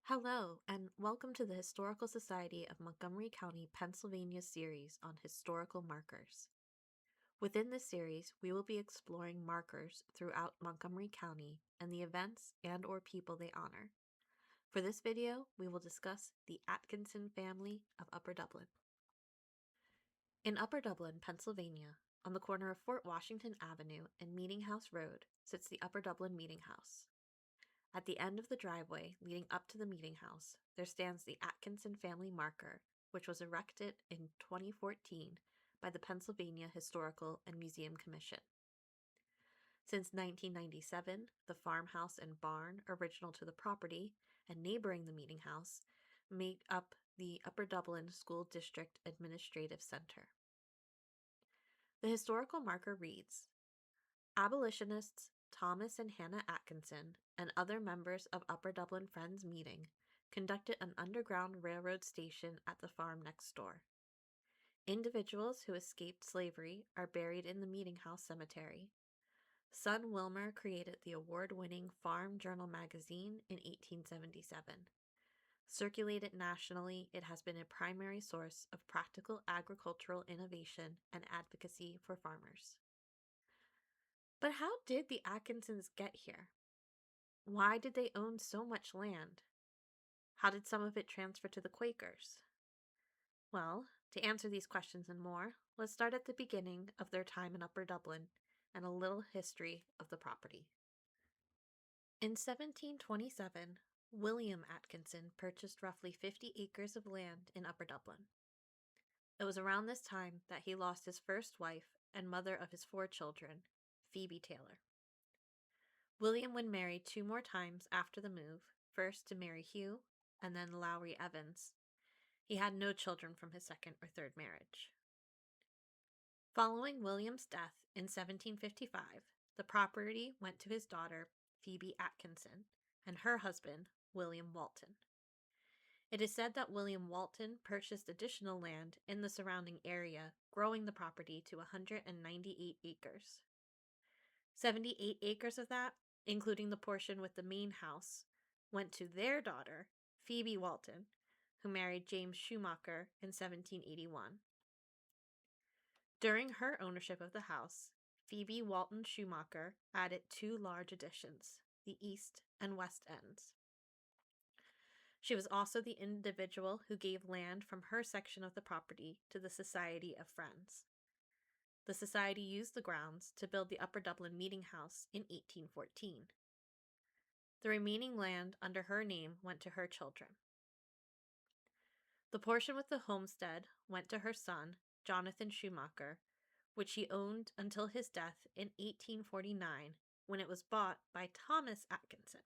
Hello, and welcome to the Historical Society of Montgomery County, Pennsylvania series on historical markers. Within this series, we will be exploring markers throughout Montgomery County and the events and/or people they honor. For this video, we will discuss the Atkinson family of Upper Dublin. In Upper Dublin, Pennsylvania, on the corner of Fort Washington Avenue and Meeting House Road, sits the Upper Dublin Meeting House. At the end of the driveway leading up to the meeting house, there stands the Atkinson family marker, which was erected in 2014 by the Pennsylvania Historical and Museum Commission. Since 1997, the farmhouse and barn original to the property and neighboring the meeting house make up the Upper Dublin School District Administrative Center. The historical marker reads, "Abolitionists Thomas and Hannah Atkinson and other members of Upper Dublin Friends meeting conducted an underground railroad station at the farm next door. Individuals who escaped slavery are buried in the Meeting House Cemetery. Son Wilmer created the award-winning Farm Journal magazine in 1877. Circulated nationally, it has been a primary source of practical agricultural innovation and advocacy for farmers." But how did the Atkinsons get here? Why did they own so much land? How did some of it transfer to the Quakers? Well, to answer these questions and more, let's start at the beginning of their time in Upper Dublin and a little history of the property. In 1727, William Atkinson purchased roughly 50 acres of land in Upper Dublin. It was around this time that he lost his first wife and mother of his 4 children, Phoebe Taylor. William would marry 2 more times after the move, first to Mary Hugh and then Lowry Evans. He had no children from his second or third marriage. Following William's death in 1755, the property went to his daughter, Phoebe Atkinson, and her husband, William Walton. It is said that William Walton purchased additional land in the surrounding area, growing the property to 198 acres. 78 acres of that, including the portion with the main house, went to their daughter, Phoebe Walton, who married James Schumacher in 1781. During her ownership of the house, Phoebe Walton Schumacher added 2 large additions, the east and west ends. She was also the individual who gave land from her section of the property to the Society of Friends. The society used the grounds to build the Upper Dublin Meeting House in 1814. The remaining land under her name went to her children. The portion with the homestead went to her son, Jonathan Schumacher, which he owned until his death in 1849, when it was bought by Thomas Atkinson.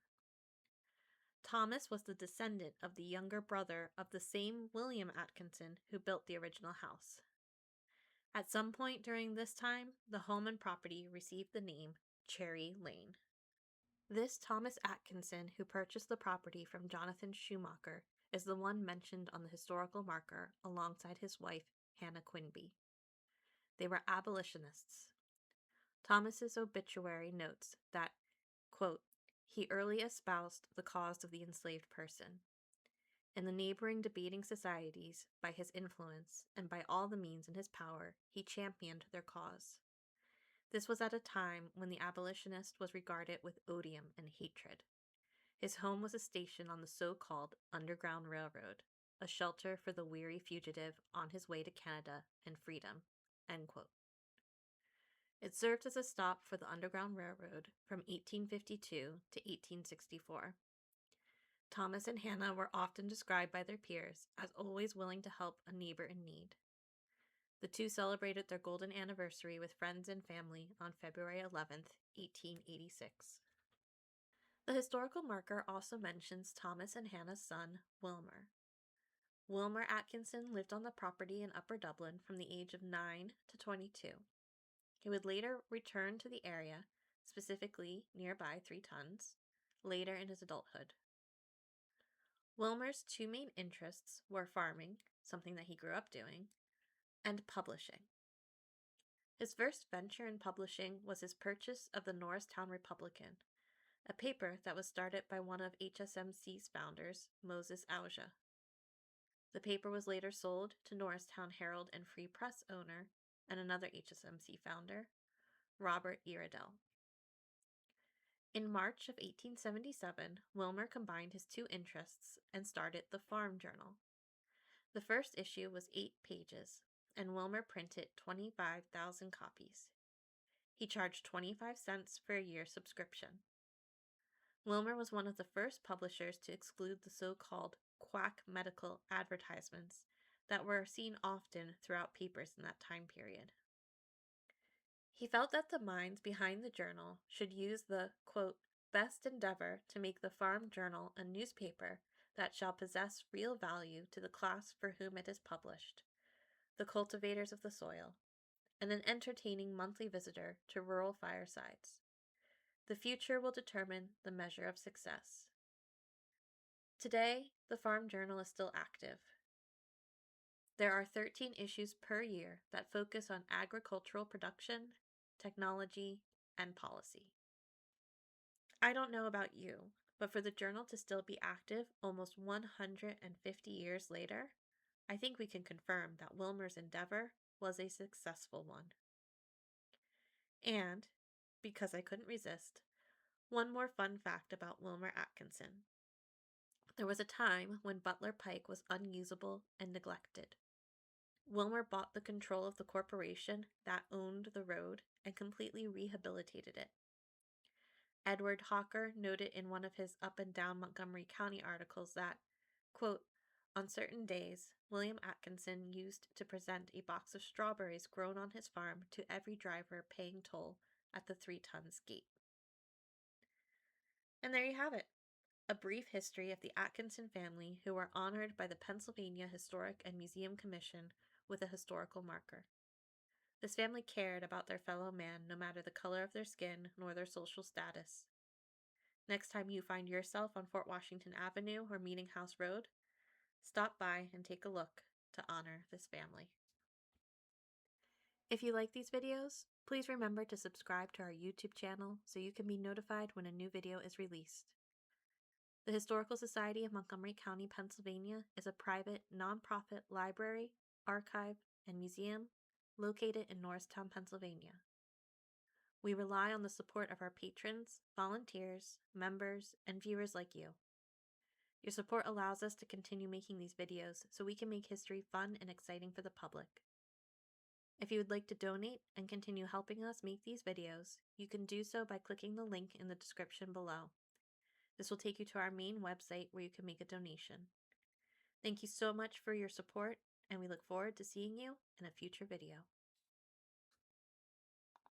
Thomas was the descendant of the younger brother of the same William Atkinson who built the original house. At some point during this time, the home and property received the name Cherry Lane. This Thomas Atkinson who purchased the property from Jonathan Schumacher is the one mentioned on the historical marker alongside his wife, Hannah Quinby. They were abolitionists. Thomas's obituary notes that, quote, "He early espoused the cause of the enslaved person. In the neighboring debating societies, by his influence, and by all the means in his power, he championed their cause. This was at a time when the abolitionist was regarded with odium and hatred. His home was a station on the so-called Underground Railroad, a shelter for the weary fugitive on his way to Canada and freedom." End quote. It served as a stop for the Underground Railroad from 1852 to 1864. Thomas and Hannah were often described by their peers as always willing to help a neighbor in need. The two celebrated their golden anniversary with friends and family on February 11th, 1886. The historical marker also mentions Thomas and Hannah's son, Wilmer. Wilmer Atkinson lived on the property in Upper Dublin from the age of 9 to 22. He would later return to the area, specifically nearby 3 Tons, later in his adulthood. Wilmer's 2 main interests were farming, something that he grew up doing, and publishing. His first venture in publishing was his purchase of the Norristown Republican, a paper that was started by one of HSMC's founders, Moses Auge. The paper was later sold to Norristown Herald and Free Press owner and another HSMC founder, Robert Iredell. In March of 1877, Wilmer combined his two interests and started the Farm Journal. The first issue was 8 pages, and Wilmer printed 25,000 copies. He charged 25 cents for a year subscription. Wilmer was one of the first publishers to exclude the so-called quack medical advertisements that were seen often throughout papers in that time period. He felt that the minds behind the journal should use the, quote, best endeavor to make the Farm Journal a newspaper that shall possess real value to the class for whom it is published, the cultivators of the soil, and an entertaining monthly visitor to rural firesides. The future will determine the measure of success. Today, the Farm Journal is still active. There are 13 issues per year that focus on agricultural production, technology, and policy. I don't know about you, but for the journal to still be active almost 150 years later, I think we can confirm that Wilmer's endeavor was a successful one. And, because I couldn't resist, one more fun fact about Wilmer Atkinson. There was a time when Butler Pike was unusable and neglected. Wilmer bought the control of the corporation that owned the road and completely rehabilitated it. Edward Hawker noted in one of his Up and Down Montgomery County articles that, quote, on certain days, William Atkinson used to present a box of strawberries grown on his farm to every driver paying toll at the 3 Tons gate. And there you have it, a brief history of the Atkinson family who were honored by the Pennsylvania Historic and Museum Commission with a historical marker. This family cared about their fellow man no matter the color of their skin nor their social status. Next time you find yourself on Fort Washington Avenue or Meeting House Road, stop by and take a look to honor this family. If you like these videos, please remember to subscribe to our YouTube channel so you can be notified when a new video is released. The Historical Society of Montgomery County, Pennsylvania is a private, nonprofit library, archive, and museum located in Norristown, Pennsylvania. We rely on the support of our patrons, volunteers, members, and viewers like you. Your support allows us to continue making these videos so we can make history fun and exciting for the public. If you would like to donate and continue helping us make these videos, you can do so by clicking the link in the description below. This will take you to our main website where you can make a donation. Thank you so much for your support, and we look forward to seeing you in a future video.